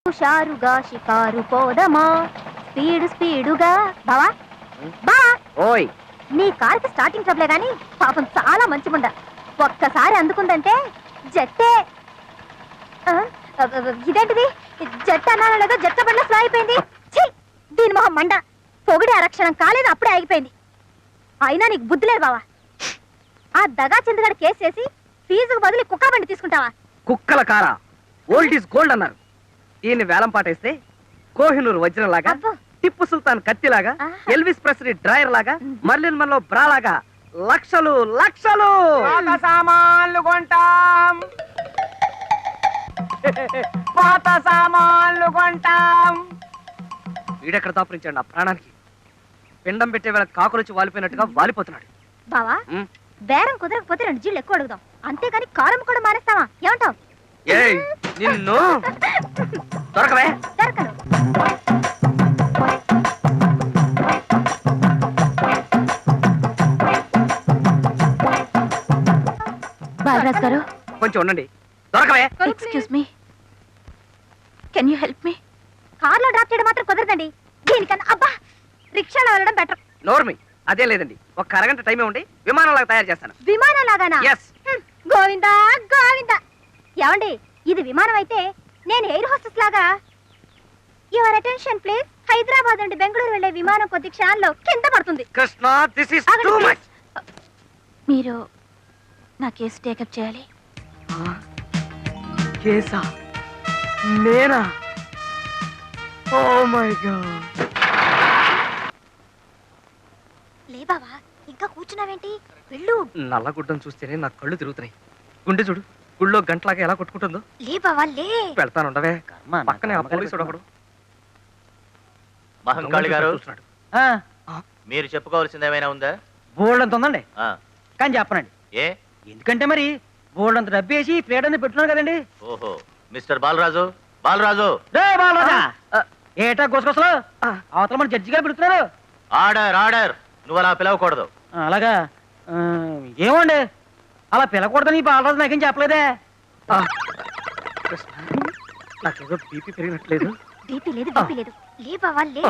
హుషారుగా షికారు పోదమా స్పీడుగా బావా బా ఓయ్ నీ కార్కి స్టార్టింగ్ ట్రబులే గాని పాపం చాలా మంచిగుండ ఒక్కసారి అందుకుందంటే జట్టే ఇదేంటిది జట్టు అన్నానో లేదో జట్ట బండ్ల స్లో అయిపోయింది దీని మొహం మండ పొగిడి ఆరక్షణం కాలేదు అప్పుడే ఆగిపోయింది అయినా నీకు బుద్ధి లేదు బావా ఆ దగా చంద్రగాడు కేసు చేసి ఫీజుకు బదులు కుక్క బండి తీసుకుంటావా కుక్కల కారా ఓల్డ్ ఈజ్ గోల్డ్ అన్నారు ఈయన్ని వేలం పాటేస్తే కోహినూరు వజ్రం లాగా Tipu Sultan కత్తిలాగా Elvis Presley dryer లాగా మర్లిన్ మన్లో బ్రా లాగా లక్షలు లక్షలు సామాన్లు కొంటాం పాత సామాన్లు కొంటాం. వీడెక్కడ దాపురించాడు నా ప్రాణానికి పిండం పెట్టే వేళ కాకులొచ్చి వాలిపోయినట్టుగా వాలిపోతున్నాడు బావా బేరం కుదరకపోతే 2 జీళ్ళు ఎక్కువ అడుగుదాం అంతేగాని కారం కూడా మానేస్తావా ఏమంటావు నిన్ను దొరకవే దొరకను బాలరాజ్ గారు కొంచెం ఉండండి దొరకవే excuse me can you help me కార్లో డ్రాప్ చేయడం మాత్రం కుదరదండి దీనికన్నా అబ్బా రిక్షాలో వెళ్ళడం బెటర్ నోర్మి అదే లేదండి ఒక అరగంట టైమే ఉండి విమానంలాగా తయారు చేస్తాను విమానంలాగానా yes గోవిందా గోవిందా ఏమండి ఇది విమానం అయితే నేను ఎయిర్ హోస్టెస్ లాగా యువర్ అటెన్షన్ ప్లీజ్ హైదరాబాద్ నుండి బెంగళూరు వెళ్ళే విమానం కొద్ది క్షణాల్లో కింద పడుతుంది Krishna this is too much మీరు నా కేసు టేకప్ చేయాలి కేసా నేనా ఓ మై గాడ్ లే బావా ఇంకా కూర్చున్నావేంటి వెళ్ళు నల్లగుడ్డను చూస్తేనే నా కళ్ళు తిరుగుతున్నాయి గుండె చూడు గుళ్ళో గంటలాగా ఎలా కొట్టుకుంటుందో లే బావా లే వెళ్తానుండవే పక్కనే ఆ పోలీసుడు ఒకడు మహంకాళి గారు మీరు చెప్పుకోవాల్సింది ఏమైనా ఉందా? బోల్డ్ ఉందండి కానీ చెప్పనండి ఏ ఎందుకంటే మరి బోల్డ్ అంత డబ్బు వేసి ప్లేట్ అనేది పెట్టున్నాను కదండి. ఓహో మిస్టర్ బాలరాజు బాలరాజు బాలరాజా ఏటా గుసగుసలు అవతల మన జడ్జి గారు పిలుస్తున్నారు. ఆర్డర్ ఆర్డర్ నువ్వు అలా పిలవకూడదు. అలాగా ఏమండి అలా పిలకూడదని బాలరాజు నాకేం చెప్పలేదే. నాకేదో బీపీ పెరిగినట్లేదు. బీపీ లేదు బీపీ లేదు లే బావా లే.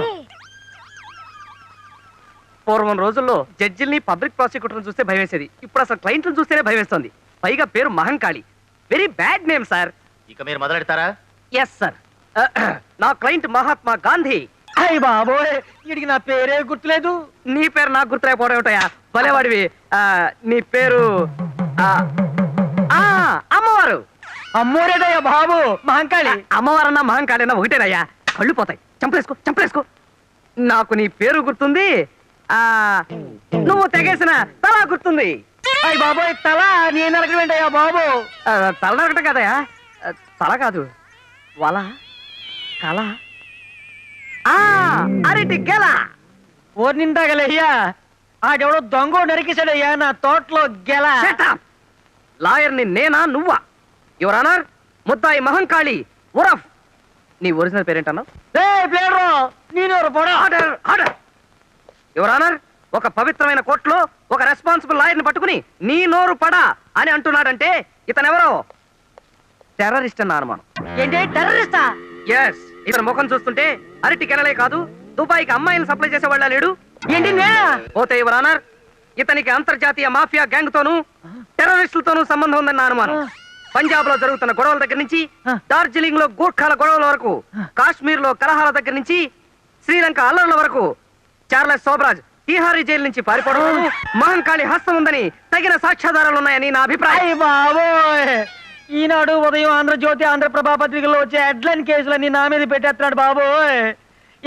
పూర్వం రోజుల్లో జడ్జిల్ని పబ్లిక్ ప్రాసిక్యూటర్ని చూస్తే భయం వేసేది ఇప్పుడు అసలు క్లయింట్లను చూస్తేనే భయం వేస్తుంది పైగా పేరు Mahankali very bad name sir. ఇక మీరు మొదలెడతారా? ఎస్ సార్ నా క్లయింట్ మహాత్మా గాంధీ. అయ్య బాబోయ్ వీడికి నా పేరే గుర్తులేదు. నీ పేరు నాకు గుర్తులేకపోవడం ఏమిటయా భలేవాడివి. నీ పేరు అమ్మవారు. అమ్మోరేదయ్యా బాబు మహంకాళి. అమ్మవారన్నా మహంకాళి ఒకటేనయ్యా కళ్ళు పోతాయి. చంపలేసుకో చంపలేసుకో. నాకు నీ పేరు గుర్తుంది నువ్వు తెగేసిన తల గుర్తుంది. అయ్య బాబోయ్ తల నేను నరకమేంటయ్యా బాబు. తల నరకటం కదయా తల కాదు వల కల అరటి గెల ఓ నిందాగలయ్యా ఆడెవడో దొంగ నరికేశాడయ్యా నా తోటలో గెల. లాయర్ని నేనా నువ్వా? యువర్ ఆనర్ ముద్దాయి మహంకాళి ఉరఫ్ నీ ఒరిజినల్ పేరేంటన్నావు? యువర్ ఆనర్ ఒక పవిత్రమైన కోర్టులో ఒక రెస్పాన్సిబుల్ లాయర్ని పట్టుకుని నీ నోరు పడా అని అంటున్నాడంటే ఇతనెవరో టెర్రరిస్ట్ అన్న అనుమానం. ఏంటి టెర్రరిస్టా? ఎస్ ఇతని ముఖం చూస్తుంటే అరటి కెనలే కాదు దుబాయ్కి అమ్మాయిని సప్లై చేసేవాళ్ళ లేడు. ఏంటి పోతే యువర్ ఆనర్ ఇతనికి అంతర్జాతీయ మాఫియా గ్యాంగ్ తోనూ టెర్రరిస్టులతోనూ సంబంధం ఉందన్న అనుమానం. పంజాబ్ లో జరుగుతున్న గొడవల దగ్గర నుంచి డార్జిలింగ్ లో గూర్ఖాల గొడవల వరకు కాశ్మీర్ లో కలహాల దగ్గర నుంచి శ్రీలంక అల్లర్ల వరకు చార్లెస్ సోబ్రాజ్ తీహారీ జైలు నుంచి పారిపోవడం మహంకాళి హస్తం ఉందని తగిన సాక్ష్యాధారాలున్నాయని నా అభిప్రాయం. బాబోయ్ ఈనాడు ఉదయం ఆంధ్రజ్యోతి ఆంధ్రప్రభ పత్రికల్లో వచ్చే హెడ్లైన్ కేసులన్నీ నా మీద పెట్టేస్తున్నాడు బాబోయ్.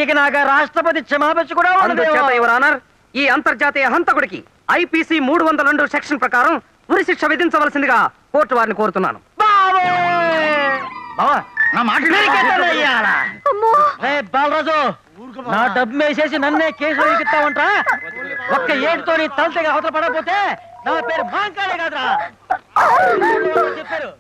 ఇక నాకు రాష్ట్రపతి క్షమాపణ కూడా ఉండదు. ఈ అంతర్జాతీయ హంతకుడికి ఐపీసీ 302 సెక్షన్ ప్రకారం ఉరి శిక్ష విధించవలసిందిగా కోర్టు వారిని కోరుతున్నాను. బాలరాజు నా డబ్బు వేసేసి నన్నే కేసులో ఇస్తావంటా? ఒక్క ఏడుతో నీ తలతగా అవతల పడకపోతే నా పేరు మహంకాళి కాదురా చెప్పారు.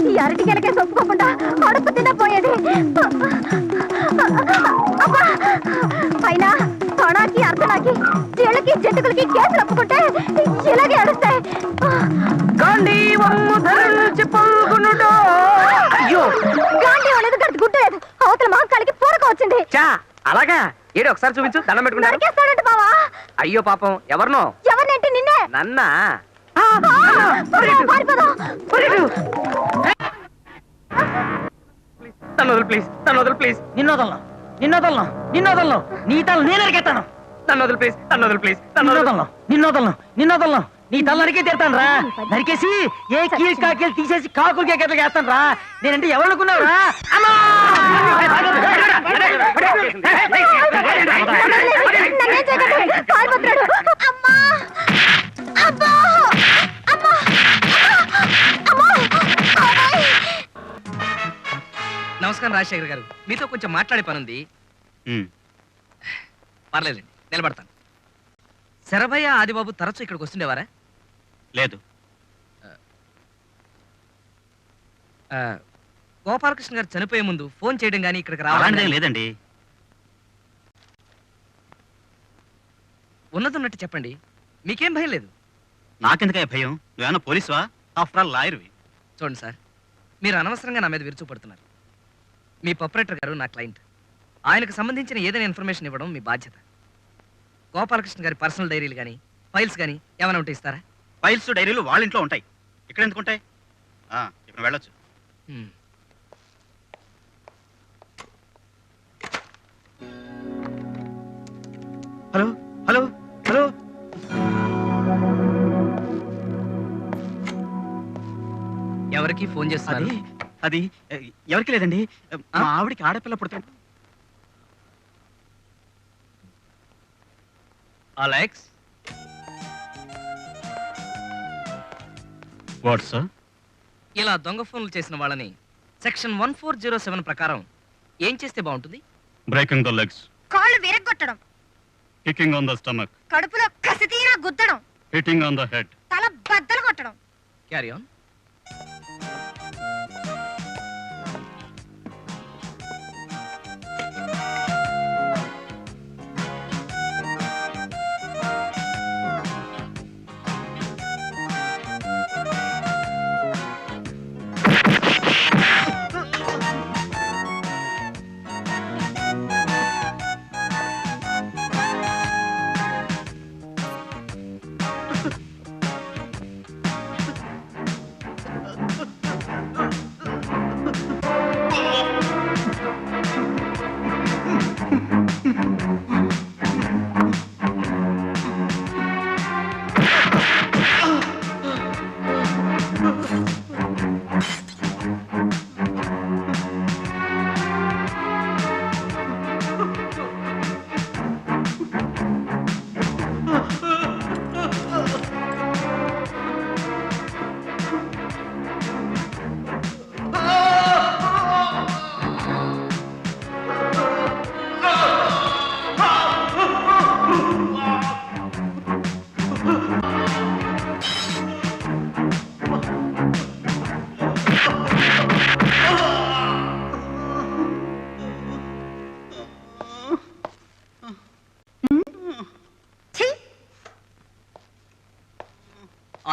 ఈ అరటి కెనకే ఒప్పుకోకుండా అడుపు తినపోయేది. అయినా తొణాకి అర్ధనాకి జీళ్ళకి జంతుకులకి కేసులు ఒప్పుకుంటే ఇలాగే అడుస్తాయి. అలాగా ఏడు ఒకసారి చూపించు, దండం పెట్టుకుంటారు. నరికేస్తాడంట బావా. అయ్యో పాపం, ఎవరినో? ఎవరినంటే నిన్నే. నన్నా? పారిపోదాం. తను వదులు ప్లీజ్, తను వదులు ప్లీజ్. నిన్నోదలను నీ తల నేను నరికేస్తాను. తను వదులు ప్లీజ్, తను వదులు ప్లీజ్, తను వదులు. నిన్నోదలను నీ తల నరికే తీరుతాను రా. నరికేసి ఏ కీలు కాకీలు తీసేసి కాకులకి ఎక్కడికి వేస్తాను రా. నేనంటే ఎవరనుకున్నావు రా? నన్నేం చేయకండి. పారిపోతున్నాడు. అమ్మా! అబ్బా! అమ్మా! అమ్మా! అమ్మాయి! నమస్కారం రాజశేఖర్ గారు, మీతో కొంచెం మాట్లాడే పనుంది. పర్లేదండి, నిలబడతాను. శరభయ్య ఆదిబాబు తరచూ ఇక్కడికి వస్తుండేవారా? లేదు. గోపాలకృష్ణ గారు చనిపోయే ముందు ఫోన్ చేయడం కానీ ఇక్కడికి అలాంటిదేం రావడం లేదండి. ఉన్నదున్నట్టు చెప్పండి, మీకేం భయం లేదు. నాకెందుకయ్య భయం? నువ్వేమన్నా పోలీసువా? After all లాయర్వి. చూడండి సార్, మీరు అనవసరంగా నా మీద విరుచుపడుతున్నారు. మీ ప్రొపరేటర్ గారు నా క్లయింట్. ఆయనకు సంబంధించిన ఏదైనా ఇన్ఫర్మేషన్ ఇవ్వడం మీ బాధ్యత. గోపాలకృష్ణ గారి పర్సనల్ డైరీలు కానీ ఫైల్స్ కానీ ఏమైనా ఉంటే ఇస్తారా? ఫైల్స్ డైరీలు వాళ్ళ ఇంట్లో ఉంటాయి, ఇక్కడ ఎందుకు ఉంటాయి? ఇప్పుడు వెళ్ళొచ్చు. Hello hello hello. ఎవరికి ఫోన్ చేస్తున్నారు? అది ఎవరికి లేదండి, మా ఆవిడికి ఆడపిల్ల పుడుతుంది. Alex, what sir? ఇలా దొంగ ఫోన్లు చేసిన వాళ్ళని సెక్షన్ 1407 ప్రకారం ఏం చేస్తే బాగుంటుంది? బ్రేకింగ్ ద లెగ్స్, కాళ్ళు విరగ్గొట్టడం, కికింగ్ ఆన్ ద స్టమక్, కడుపులో కసితీరా గుద్దడం, హిట్టింగ్ ఆన్ ద హెడ్. తల బద్దలు కొట్టడం. Carry on.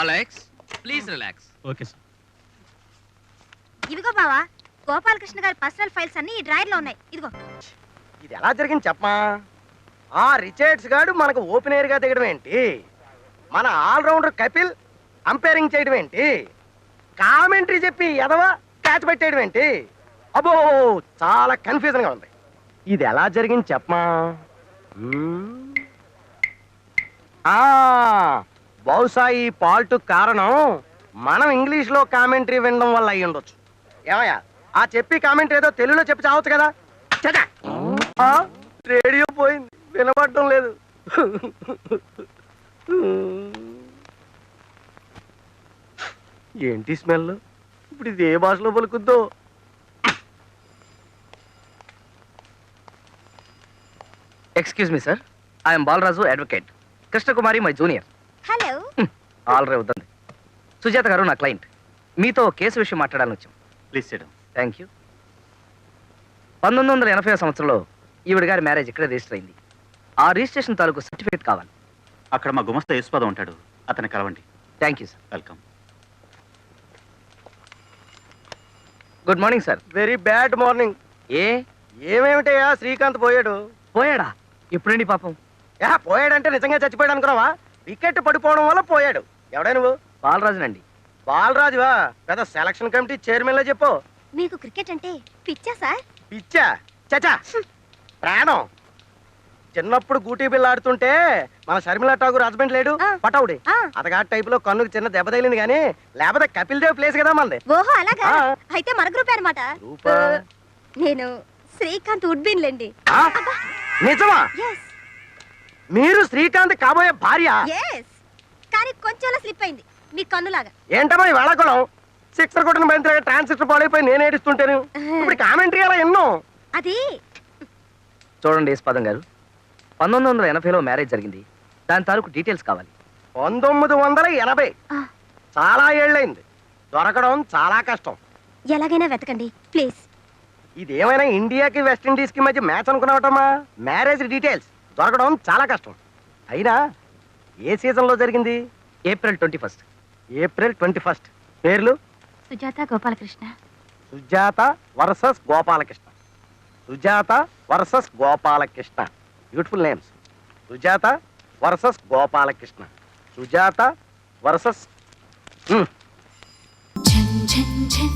Alex, please relax. Okay sir. ఇదిగో బావా, గోపాలకృష్ణ గారి పర్సనల్ ఫైల్స్ అన్ని ఈ డ్రాయర్ లో ఉన్నాయి. ఇదిగో. ఇది ఎలా జరిగింది చెప్పమా? ఆ రిచర్డ్స్ గాడు మనకు ఓపెనర్ గా దిగడం ఏంటి? మన ఆల్రౌండర్ కపిల్ అంపైరింగ్ చేయడం ఏంటి? కామెంటరీ చెప్పి ఎదవా క్యాచ్ పెట్టేయడం ఏంటి? అబ్బో, చాలా కన్ఫ్యూజన్ గా ఉంది. ఇది ఎలా జరిగింది చెప్పమా? బహుశా ఈ పాల్ట్ కారణం మనం ఇంగ్లీష్ లో కామెంటరీ వినడం వల్ల అయ్యి ఉండొచ్చు. ఏమయ్యా, ఆ చెప్పి కామెంటరీ ఏదో తెలుగులో చెప్పి చావచ్చు కదా. రేడియో పోయింది, వినపడటం లేదు. ఏంటి స్మెల్? ఇప్పుడు ఇది ఏ భాషలో పలుకుద్దో? Excuse me sir, I'm Balaraju, advocate. Krishnakumari my junior. Hello. Already అవుతుంది. సుజాత గారు నా క్లయింట్. మీతో కేసు విషయం మాట్లాడాలని వచ్చాం. Please SIT down. Thank you. 1980 సంవత్సరంలో ఈవిడ గారి మ్యారేజ్ ఇక్కడే రిజిస్టర్ అయింది. ఆ రిజిస్ట్రేషన్ తాలూకు సర్టిఫికేట్ కావాలి. అక్కడ మా గుమస్తా యేసుపాదం ఉంటాడు, అతన్ని కలవండి. Thank you sir. Welcome. Good morning sir. Very bad morning. ఏ ఏమేమిటయ్యా, శ్రీకాంత్ పోయాడు. పోయాడా ఎప్పుడండి పాపం? పోయాడంటే నిజంగా చచ్చిపోయాడు అనుకున్నావా? వికెట్ పడిపోవడం వల్ల పోయాడు. ఎవడా నువ్వు? బాలరాజునండి. బాలరాజువా? పెద్ద సెలక్షన్ కమిటీ చైర్మన్ లా చెప్పు. మీకు క్రికెట్ అంటే పిచ్చా సార్? పిచ్చా? చచా, ప్రాణం. చిన్నప్పుడు గూటీ బిల్ల ఆడుతుంటే మన షర్మిలా ఠాగూర్ హస్బెండ్ లేడు, ఆ. పటౌడి, ఆ. అతగాడి టైప్ లో కన్నుకు చిన్న దెబ్బ తగిలింది కానీ లేకపోతే కపిల్ దేవ్ ప్లేస్ కదా మనది. ఓహో అలాగా? ఆ. అయితే మన గ్రూప్ అనమాట. గ్రూపా? నేను శ్రీకాంత్ ఉడ్బిన్ లేండి. ఆ? నిజమా? ఎస్ మీరు శ్రీకాంత్ కాబోయే భార్య? ఎస్ కానీ కొంచెంలా స్లిప్ అయింది మీ కన్నులాగా. ఏంటమ్మా ఈ వేళాకుళం? సిక్సర్ కొట్టిన బంతి ట్రాన్సిస్టర్ పాడైపోయి నేను ఏడుస్తుంటాను. ఇప్పుడు కామెంటరీ అలా ఎన్నో. అది చూడండి యశ్పాదం గారు, 1980లో మ్యారేజ్ జరిగింది. దాని తాలూకు డీటెయిల్స్ కావాలి. 1980 ఆ, చాలా ఏళ్ళైంది. దొరకడం చాలా కష్టం. ఎలాగైనా వెతకండి ప్లీజ్. ఇదేమైనా ఇండియాకి వెస్టిండీస్ కి మధ్య మ్యాచ్ అనుకున్నావటమ్మా? మ్యారేజ్ డీటెయిల్స్ దొరకడం చాలా కష్టం. అయినా ఏ సీజన్ లో జరిగింది? ఏప్రిల్ 21. ఏప్రిల్ 21. పేర్లు? Sujatha Gopalakrishna. Sujatha versus Gopalakrishna. Sujatha versus Gopalakrishna. Beautiful names. Sujatha versus Gopalakrishna. Sujatha versus झन झन झन